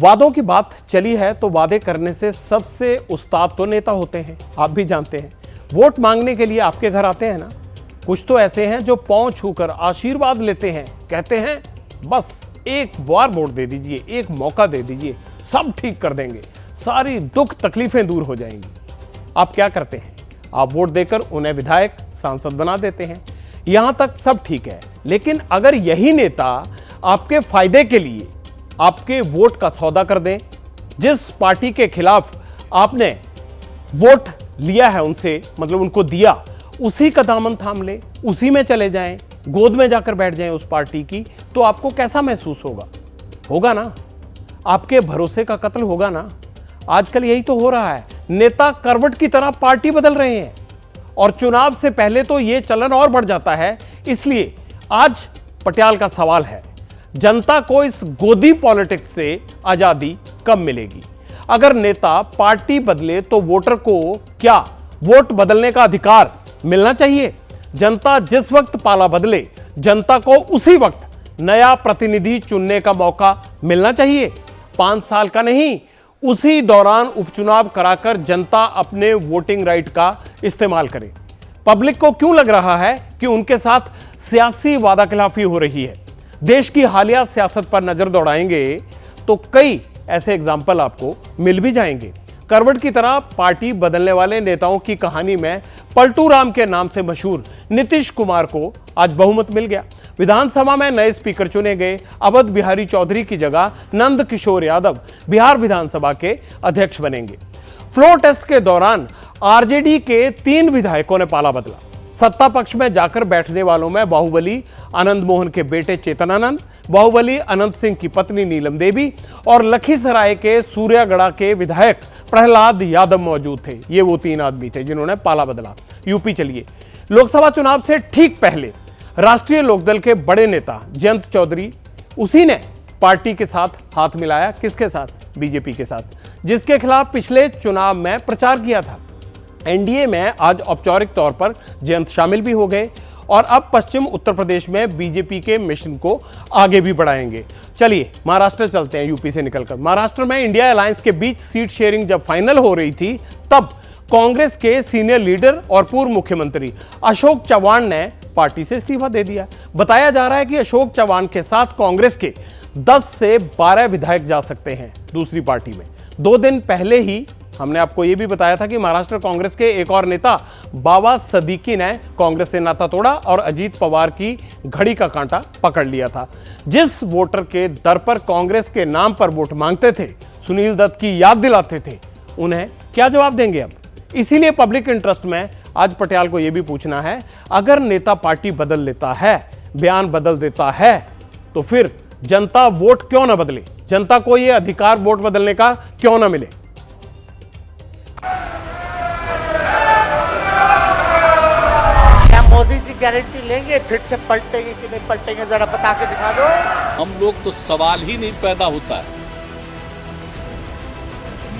वादों की बात चली है तो वादे करने से सबसे उस्ताद तो नेता होते हैं, आप भी जानते हैं। वोट मांगने के लिए आपके घर आते हैं ना, कुछ तो ऐसे हैं जो पांव छूकर आशीर्वाद लेते हैं, कहते हैं बस एक बार वोट दे दीजिए, एक मौका दे दीजिए, सब ठीक कर देंगे, सारी दुख तकलीफें दूर हो जाएंगी। आप क्या करते हैं? आप वोट देकर उन्हें विधायक, सांसद बना देते हैं। यहां तक सब ठीक है, लेकिन अगर यही नेता आपके फायदे के लिए आपके वोट का सौदा कर दें, जिस पार्टी के खिलाफ आपने वोट लिया है उनसे, मतलब उनको दिया, उसी का दामन थाम ले, उसी में चले जाएं, गोद में जाकर बैठ जाएं उस पार्टी की, तो आपको कैसा महसूस होगा? होगा ना, आपके भरोसे का कत्ल होगा ना। आजकल यही तो हो रहा है, नेता करवट की तरह पार्टी बदल रहे हैं और चुनाव से पहले तो यह चलन और बढ़ जाता है। इसलिए आज पटियाल का सवाल है, जनता को इस गोदी पॉलिटिक्स से आजादी कब मिलेगी? अगर नेता पार्टी बदले तो वोटर को क्या वोट बदलने का अधिकार मिलना चाहिए? जनता जिस वक्त पाला बदले, जनता को उसी वक्त नया प्रतिनिधि चुनने का मौका मिलना चाहिए। 5 साल का नहीं, उसी दौरान उपचुनाव कराकर जनता अपने वोटिंग राइट का इस्तेमाल करे। पब्लिक को क्यों लग रहा है कि उनके साथ सियासी वादाखिलाफी हो रही है? देश की हालिया सियासत पर नजर दौड़ाएंगे तो कई ऐसे एग्जाम्पल आपको मिल भी जाएंगे। करवट की तरह पार्टी बदलने वाले नेताओं की कहानी में पलटू राम के नाम से मशहूर नीतीश कुमार को आज बहुमत मिल गया। विधानसभा में नए स्पीकर चुने गए। अवध बिहारी चौधरी की जगह नंद किशोर यादव बिहार विधानसभा के अध्यक्ष बनेंगे। फ्लोर टेस्ट के दौरान आरजेडी के 3 विधायकों ने पाला बदला। सत्ता पक्ष में जाकर बैठने वालों में बाहुबली आनंद मोहन के बेटे चेतनानंद, बाहुबली अनंत सिंह की पत्नी नीलम देवी और लखीसराय के सूर्यागढ़ के विधायक प्रहलाद यादव मौजूद थे। ये वो 3 आदमी थे जिन्होंने पाला बदला। यूपी चलिए, लोकसभा चुनाव से ठीक पहले राष्ट्रीय लोकदल के बड़े नेता जयंत चौधरी, उसी ने पार्टी के साथ हाथ मिलाया। किसके साथ? बीजेपी के साथ, जिसके खिलाफ पिछले चुनाव में प्रचार किया था। एनडीए में आज औपचारिक तौर पर जयंत शामिल भी हो गए और अब पश्चिम उत्तर प्रदेश में बीजेपी के मिशन को आगे भी बढ़ाएंगे। चलिए महाराष्ट्र चलते हैं, यूपी से निकलकर। महाराष्ट्र में इंडिया अलायंस के बीच सीट शेयरिंग जब फाइनल हो रही थी, तब कांग्रेस के सीनियर लीडर और पूर्व मुख्यमंत्री अशोक चव्हाण ने पार्टी से इस्तीफा दे दिया। बताया जा रहा है कि अशोक चव्हाण के साथ कांग्रेस के 10 से 12 विधायक जा सकते हैं दूसरी पार्टी में। 2 दिन पहले ही हमने आपको यह भी बताया था कि महाराष्ट्र कांग्रेस के एक और नेता बाबा सदीकी ने कांग्रेस से नाता तोड़ा और अजीत पवार की घड़ी का कांटा पकड़ लिया था। जिस वोटर के दर पर कांग्रेस के नाम पर वोट मांगते थे, सुनील दत्त की याद दिलाते थे, उन्हें क्या जवाब देंगे अब? इसीलिए पब्लिक इंटरेस्ट में आज पटियाल को यह भी पूछना है, अगर नेता पार्टी बदल लेता है, बयान बदल देता है, तो फिर जनता वोट क्यों ना बदले? जनता को यह अधिकार वोट बदलने का क्यों ना मिले? मोदी जी गारंटी लेंगे फिर से पलटेंगे कि नहीं पलटेंगे, जरा बता के दिखा दो। हम लोग तो सवाल ही नहीं पैदा होता है।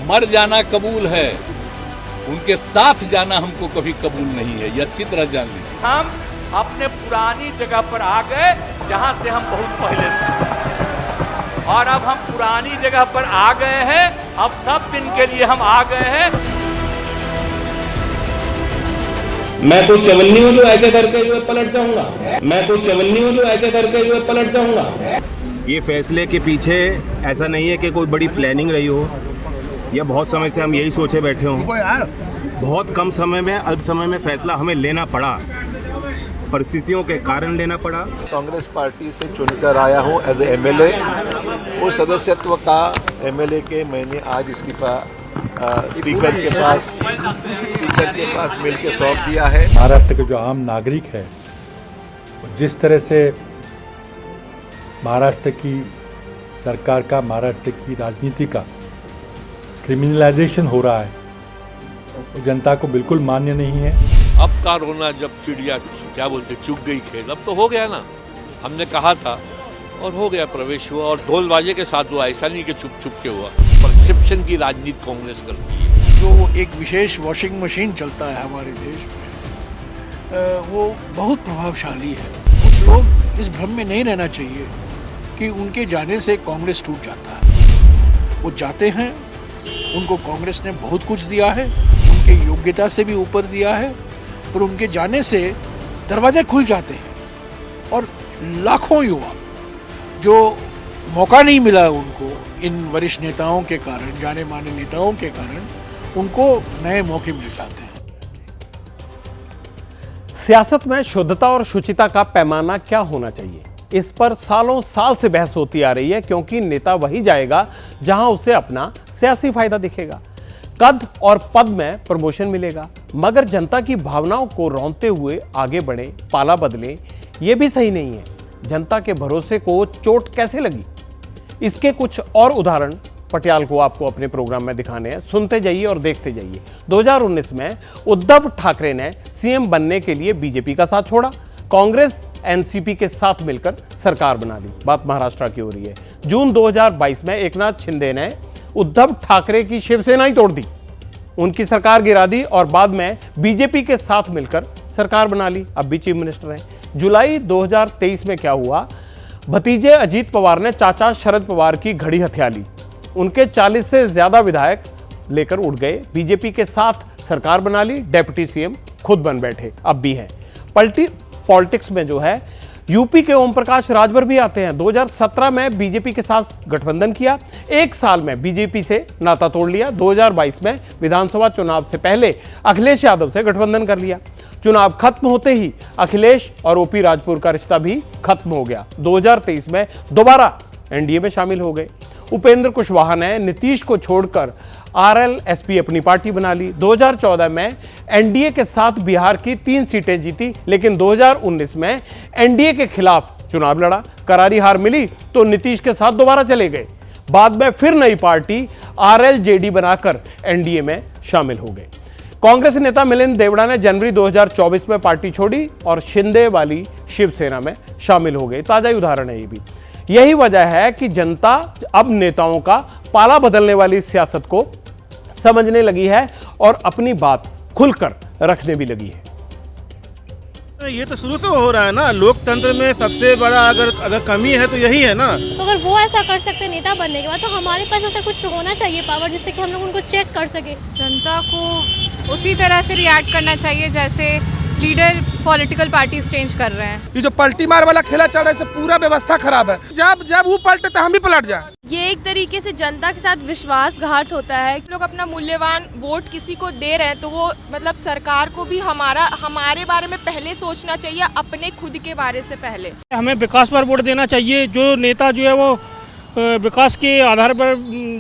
मर जाना कबूल है, उनके साथ जाना हमको कभी कबूल नहीं है, ये अच्छी तरह जान लीजिए। हम अपने पुरानी जगह पर आ गए जहां से हम बहुत पहले थे, और अब हम पुरानी जगह पर आ गए हैं। अब सब दिन के लिए हम आ गए हैं। मैं तो चवन्नी हूं जो ऐसे करके जो पलट जाऊंगा। मैं तो चवन्नी हूं जो ऐसे करके जो पलट जाऊंगा। ये फैसले के पीछे ऐसा नहीं है कि कोई बड़ी प्लानिंग रही हो, या बहुत समय से हम यही सोचे बैठे हों। बहुत कम समय में, अल्प समय में फैसला हमें लेना पड़ा, परिस्थितियों के कारण लेना पड़ा। कांग्रेस पार्टी से चुनकर आया हूं एज ए एमएलए। उस सदस्यत्व का एमएलए के मैंने आज इस्तीफा स्पीकर के पास मिलकर सौंप दिया है। महाराष्ट्र के जो आम नागरिक है, जिस तरह से महाराष्ट्र की सरकार का, महाराष्ट्र की राजनीति का क्रिमिनलाइजेशन हो रहा है, वो जनता को बिल्कुल मान्य नहीं है। अब का रोना जब चिड़िया क्या बोलते चुग गई खेल, अब तो हो गया ना। हमने कहा था और हो गया, प्रवेश हुआ और ढोल बाजे के साथ हुआ, ऐसा नहीं कि छुप छुप के हुआ। परसेप्शन की राजनीति कांग्रेस करती है। जो एक विशेष वॉशिंग मशीन चलता है हमारे देश में, वो बहुत प्रभावशाली है। कुछ लोग इस भ्रम में नहीं रहना चाहिए कि उनके जाने से कांग्रेस टूट जाता है। वो जाते हैं, उनको कांग्रेस ने बहुत कुछ दिया है, उनके योग्यता से भी ऊपर दिया है, और उनके जाने से दरवाजे खुल जाते हैं और लाखों युवा जो मौका नहीं मिला उनको इन वरिष्ठ नेताओं के कारण, जाने माने नेताओं के कारण, उनको नए मौके मिल जाते हैं। सियासत में शुद्धता और शुचिता का पैमाना क्या होना चाहिए, इस पर सालों साल से बहस होती आ रही है, क्योंकि नेता वही जाएगा जहां उसे अपना सियासी फायदा दिखेगा, कद और पद में प्रमोशन मिलेगा, मगर जनता की भावनाओं को रौंदते हुए आगे बढ़े, पाला बदले, ये भी सही नहीं है। जनता के भरोसे को चोट कैसे लगी, इसके कुछ और उदाहरण पटियाल को आपको अपने प्रोग्राम में दिखाने हैं। सुनते जाइए और देखते जाइए। 2019 में उद्धव ठाकरे ने सीएम बनने के लिए बीजेपी का साथ छोड़ा, कांग्रेस एनसीपी के साथ मिलकर सरकार बना ली। बात महाराष्ट्र की हो रही है। जून 2022 में एकनाथ शिंदे ने उद्धव ठाकरे की शिवसेना ही तोड़ दी, उनकी सरकार गिरा दी और बाद में बीजेपी के साथ मिलकर सरकार बना ली। अब भी चीफ मिनिस्टर हैं। जुलाई 2023 में क्या हुआ, भतीजे अजीत पवार ने चाचा शरद पवार की घड़ी हथिया ली, उनके 40 से ज्यादा विधायक लेकर उड़ गए, बीजेपी के साथ सरकार बना ली, डेप्यूटी सीएम खुद बन बैठे, अब भी हैं। पॉलिटिक्स में जो है यूपी के ओम प्रकाश राजभर भी आते हैं। 2017 में बीजेपी के साथ गठबंधन किया, एक साल में बीजेपी से नाता तोड़ लिया। 2022 में विधानसभा चुनाव से पहले अखिलेश यादव से गठबंधन कर लिया। चुनाव खत्म होते ही अखिलेश और ओपी राजपुर का रिश्ता भी खत्म हो गया। 2023 में दोबारा एनडीए में शामिल हो गए। उपेंद्र कुशवाहा ने नीतीश को छोड़कर आरएलएसपी अपनी पार्टी बना ली। 2014 में एनडीए के साथ बिहार की 3 सीटें जीती, लेकिन 2019 में एनडीए के खिलाफ चुनाव लड़ा, करारी हार मिली तो नीतीश के साथ दोबारा चले गए। बाद में फिर नई पार्टी आरएलजेडी बनाकर एनडीए में शामिल हो गए। कांग्रेस नेता मिलिंद देवड़ा ने जनवरी 2024 में पार्टी छोड़ी और शिंदे वाली शिवसेना में शामिल हो गए। ताजा उदाहरण है ये भी। यही वजह है कि जनता अब नेताओं का पाला बदलने वाली सियासत को समझने लगी है और अपनी बात खुलकर रखने भी लगी है। ये तो शुरू से हो रहा है ना, लोकतंत्र में सबसे बड़ा अगर कमी है तो यही है ना। तो अगर वो ऐसा कर सकते नेता बनने के बाद, तो हमारे पास ऐसा कुछ होना चाहिए पावर, जिससे कि हम लोग उनको चेक कर सके। जनता को उसी तरह से रिएक्ट करना चाहिए जैसे लीडर पॉलिटिकल पार्टीज चेंज कर रहे हैं। ये जो पलटी मार वाला खेला चल रहा है, इससे पूरा व्यवस्था खराब है। जब वो पलटे तो हम भी पलट जाए। ये एक तरीके से जनता के साथ विश्वासघात होता है। लोग अपना मूल्यवान वोट किसी को दे रहे हैं तो वो मतलब सरकार को भी हमारे बारे में पहले सोचना चाहिए, अपने खुद के बारे से पहले। हमें विकास पर वोट देना चाहिए। जो नेता जो है वो विकास के आधार पर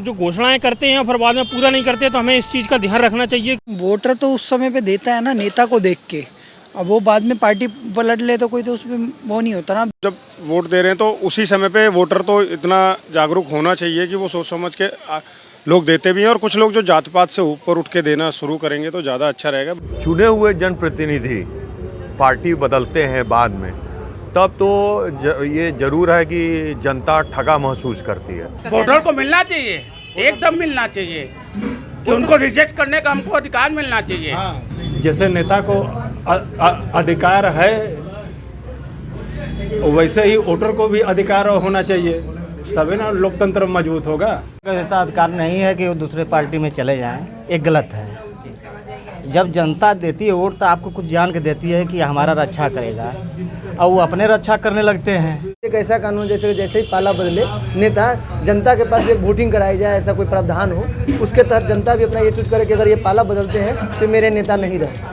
जो घोषणाएं करते हैं फिर बाद में पूरा नहीं करते, तो हमें इस चीज़ का ध्यान रखना चाहिए। वोटर तो उस समय पे देता है ना नेता को देख के, अब वो बाद में पार्टी पलट ले तो कोई तो उसमें वो नहीं होता ना। जब वोट दे रहे हैं तो उसी समय पे वोटर तो इतना जागरूक होना चाहिए कि वो सोच समझ के लोग देते भी हैं, और कुछ लोग जो जात पात से ऊपर उठ के देना शुरू करेंगे तो ज़्यादा अच्छा रहेगा। चुने हुए जनप्रतिनिधि पार्टी बदलते हैं बाद में, तब तो ये जरूर है कि जनता ठगा महसूस करती है। वोटर को मिलना चाहिए, एकदम मिलना चाहिए कि उनको रिजेक्ट करने का हमको अधिकार मिलना चाहिए। जैसे नेता को अधिकार है वैसे ही वोटर को भी अधिकार होना चाहिए, तभी ना लोकतंत्र मजबूत होगा। ऐसा अधिकार नहीं है कि वो दूसरे पार्टी में चले जाएं, ये गलत है। जब जनता देती है वोट तो आपको कुछ जान के देती है कि हमारा रक्षा करेगा, और वो अपने रक्षा करने लगते हैं। एक ऐसा कानून जैसे ही पाला बदले, नेता जनता के पास एक वोटिंग कराई जाए, ऐसा कोई प्रावधान हो, उसके तहत जनता भी अपना ये चूज करे कि अगर ये पाला बदलते हैं तो मेरे नेता नहीं रहे।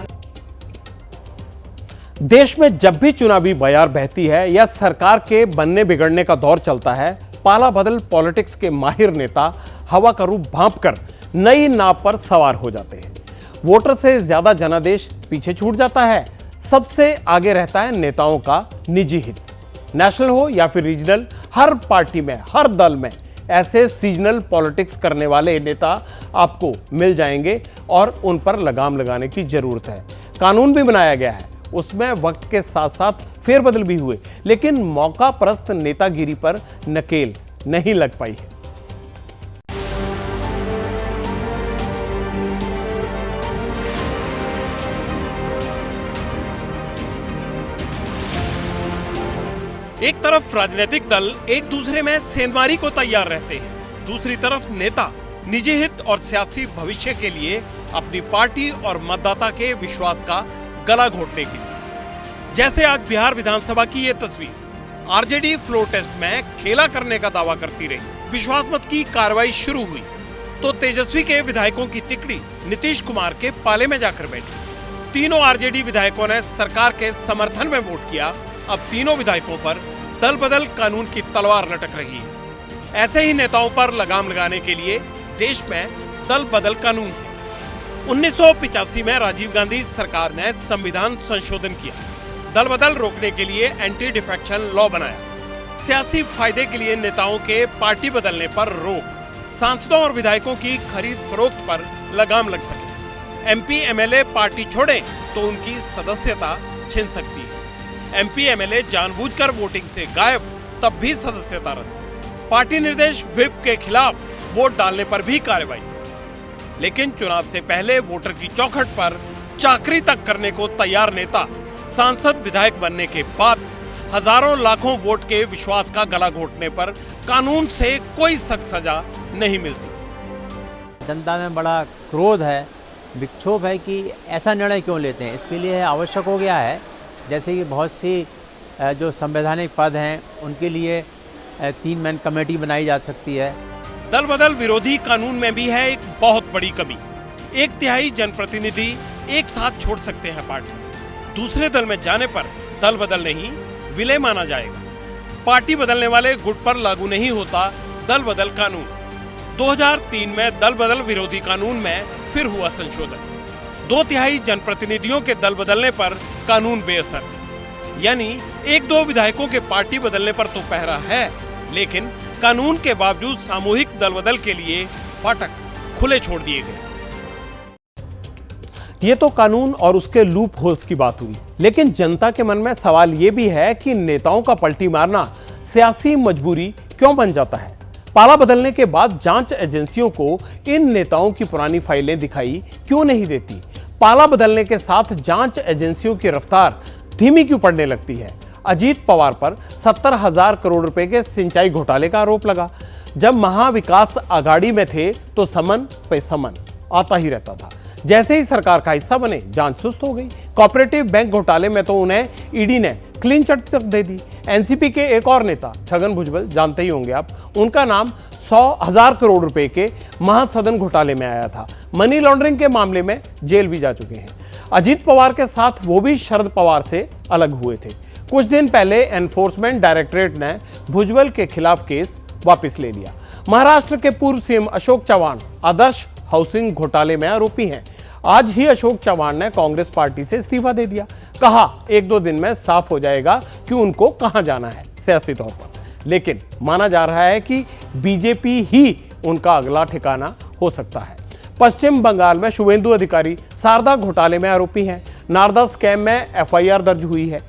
देश में जब भी चुनावी बयार बहती है या सरकार के बनने बिगड़ने का दौर चलता है, पाला बदल पॉलिटिक्स के माहिर नेता हवा का रूप भांपकर नई नाव पर सवार हो जाते हैं। वोटर से ज्यादा जनादेश पीछे छूट जाता है। सबसे आगे रहता है नेताओं का निजी हित। नेशनल हो या फिर रीजनल, हर पार्टी में, हर दल में ऐसे सीजनल पॉलिटिक्स करने वाले नेता आपको मिल जाएंगे और उन पर लगाम लगाने की जरूरत है। कानून भी बनाया गया है, उसमें वक्त के साथ साथ फेरबदल भी हुए, लेकिन मौका परस्त नेतागिरी पर नकेल नहीं लग पाई है। एक तरफ राजनीतिक दल एक दूसरे में सेंधमारी को तैयार रहते हैं, दूसरी तरफ नेता निजी हित और सियासी भविष्य के लिए अपनी पार्टी और मतदाता के विश्वास का गला घोटने के लिए। जैसे आज बिहार विधानसभा की ये तस्वीर, आरजेडी फ्लोर टेस्ट में खेला करने का दावा करती रही। विश्वास मत की कार्रवाई शुरू हुई तो तेजस्वी के विधायकों की टिकड़ी नीतीश कुमार के पाले में जाकर बैठी। तीनों आरजेडी विधायकों ने सरकार के समर्थन में वोट किया। अब तीनों विधायकों पर दल बदल कानून की तलवार लटक रही है। ऐसे ही नेताओं पर लगाम लगाने के लिए देश में दल बदल कानून है। 1985 में राजीव गांधी सरकार ने संविधान संशोधन किया, दल बदल रोकने के लिए एंटी डिफेक्शन लॉ बनाया। सियासी फायदे के लिए नेताओं के पार्टी बदलने पर रोक, सांसदों और विधायकों की खरीद फरोख्त पर लगाम लग सके। एमपी एमएलए पार्टी छोड़े तो उनकी सदस्यता छिन सकती है। एमपी एमएलए जानबूझकर वोटिंग से गायब, तब भी सदस्यता रद्द। पार्टी निर्देश व्हिप के खिलाफ वोट डालने पर भी कार्रवाई। लेकिन चुनाव से पहले वोटर की चौखट पर चाकरी तक करने को तैयार नेता सांसद विधायक बनने के बाद हजारों लाखों वोट के विश्वास का गला घोटने पर कानून से कोई सख्त सजा नहीं मिलती। जनता में बड़ा क्रोध है, विक्षोभ है कि ऐसा निर्णय क्यों लेते हैं। इसके लिए आवश्यक हो गया है जैसे कि बहुत सी जो संवैधानिक पद हैं उनके लिए 3 मैन कमेटी बनाई जा सकती है। दल बदल विरोधी कानून में भी है एक बहुत बड़ी कमी। 1/3 जनप्रतिनिधि एक साथ छोड़ सकते हैं पार्टी, दूसरे दल में जाने पर दल बदल नहीं विलय माना जाएगा। पार्टी बदलने वाले गुट पर लागू नहीं होता दल बदल कानून। 2003 में दल बदल विरोधी कानून में फिर हुआ संशोधन। 2/3 जनप्रतिनिधियों के दल बदलने पर कानून बेअसर, यानी 1-2 विधायकों के पार्टी बदलने पर तो पहरा है, लेकिन कानून के बावजूद सामूहिक दल बदल के लिए फाटक खुले छोड़ दिए गए। ये तो कानून और उसके लूप होल्स की बात हुई, लेकिन जनता के मन में सवाल ये भी है कि नेताओं का पलटी मारना सियासी मजबूरी क्यों बन जाता है। पाला बदलने के बाद जांच एजेंसियों को इन नेताओं की पुरानी फाइलें दिखाई क्यों नहीं देती। पाला बदलने के साथ जांच एजेंसियों की रफ्तार धीमी क्यों पड़ने लगती है। अजीत पवार पर 70,000 करोड़ रुपए के सिंचाई घोटाले का आरोप लगा। जब महाविकास आघाड़ी में थे तो समन पे समन आता ही रहता था। जैसे ही सरकार का हिस्सा बने जांच सुस्त हो गई। कोऑपरेटिव बैंक घोटाले में तो उन्हें ईडी ने क्लीन चिट तक दे दी। एनसीपी के एक और नेता छगन भुजबल, जानते ही होंगे आप, उनका नाम 100,000 करोड़ रुपए के महासदन घोटाले में आया था। मनी लॉन्ड्रिंग के मामले में जेल भी जा चुके हैं। अजीत पवार के साथ वो भी शरद पवार से अलग हुए थे। कुछ दिन पहले एनफोर्समेंट डायरेक्टरेट ने भुजबल के खिलाफ केस वापस ले लिया। महाराष्ट्र के पूर्व सीएम अशोक चव्हाण आदर्श हाउसिंग घोटाले में आरोपी हैं। आज ही अशोक चव्हाण ने कांग्रेस पार्टी से इस्तीफा दे दिया। कहा 1-2 दिन में साफ हो जाएगा कि उनको कहां जाना है सियासी तौर पर। लेकिन माना जा रहा है कि बीजेपी ही उनका अगला ठिकाना हो सकता है। पश्चिम बंगाल में शुभेंदु अधिकारी शारदा घोटाले में आरोपी हैं। नारदा स्कैम में एफआईआर दर्ज हुई है।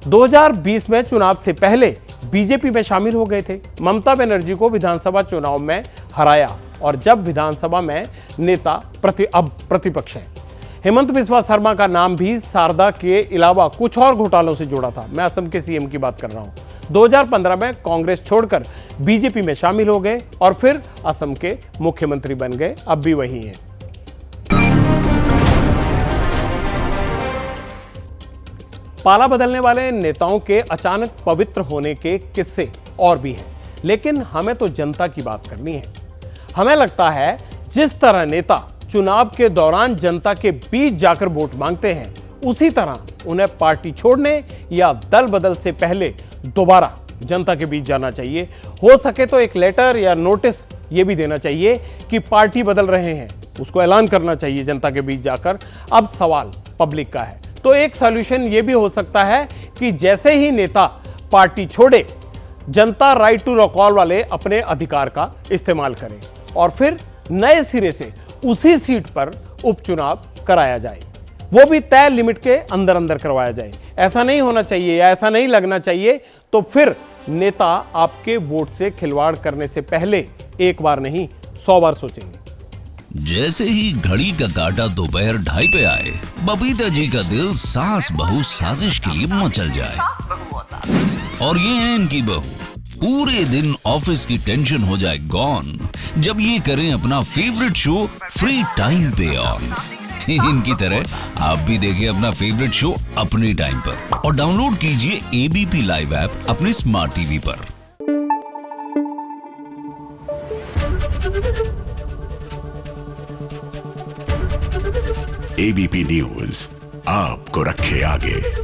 2020 में चुनाव से पहले बीजेपी में शामिल हो गए थे। ममता बनर्जी को विधानसभा चुनाव में हराया और जब विधानसभा में नेता अब प्रतिपक्ष है। हेमंत बिस्वा शर्मा का नाम भी शारदा के अलावा कुछ और घोटालों से जुड़ा था। मैं असम के सीएम की बात कर रहा हूं। 2015 में कांग्रेस छोड़कर बीजेपी में शामिल हो गए और फिर असम के मुख्यमंत्री बन गए। अब भी वही हैं। पाला बदलने वाले नेताओं के अचानक पवित्र होने के किस्से और भी हैं, लेकिन हमें तो जनता की बात करनी है। हमें लगता है जिस तरह नेता चुनाव के दौरान जनता के बीच जाकर वोट मांगते हैं, उसी तरह उन्हें पार्टी छोड़ने या दल बदल से पहले दोबारा जनता के बीच जाना चाहिए। हो सके तो एक लेटर या नोटिस ये भी देना चाहिए कि पार्टी बदल रहे हैं, उसको ऐलान करना चाहिए जनता के बीच जाकर। अब सवाल पब्लिक का है, तो एक सॉल्यूशन ये भी हो सकता है कि जैसे ही नेता पार्टी छोड़े, जनता राइट टू रिकॉल वाले अपने अधिकार का इस्तेमाल करें और फिर नए सिरे से उसी सीट पर उपचुनाव कराया जाए। वो भी तय लिमिट के अंदर अंदर करवाया जाए। ऐसा नहीं होना चाहिए या ऐसा नहीं लगना चाहिए तो फिर नेता आपके वोट से खिलवाड़ करने से पहले एक बार नहीं 100 बार सोचेंगे। जैसे ही घड़ी का काटा दोपहर 2:30 पे आए, बबीता जी का दिल सास बहू साजिश के लिए मचल जाए। और ये है इनकी बहू पूरे दिन ऑफिस की टेंशन हो जाए गॉन जब ये करें अपना फेवरेट शो फ्री टाइम पे ऑन। इनकी तरह आप भी देखें अपना फेवरेट शो अपने टाइम पर और डाउनलोड कीजिए एबीपी लाइव ऐप अपने स्मार्ट टीवी पर। एबीपी न्यूज आपको रखे आगे।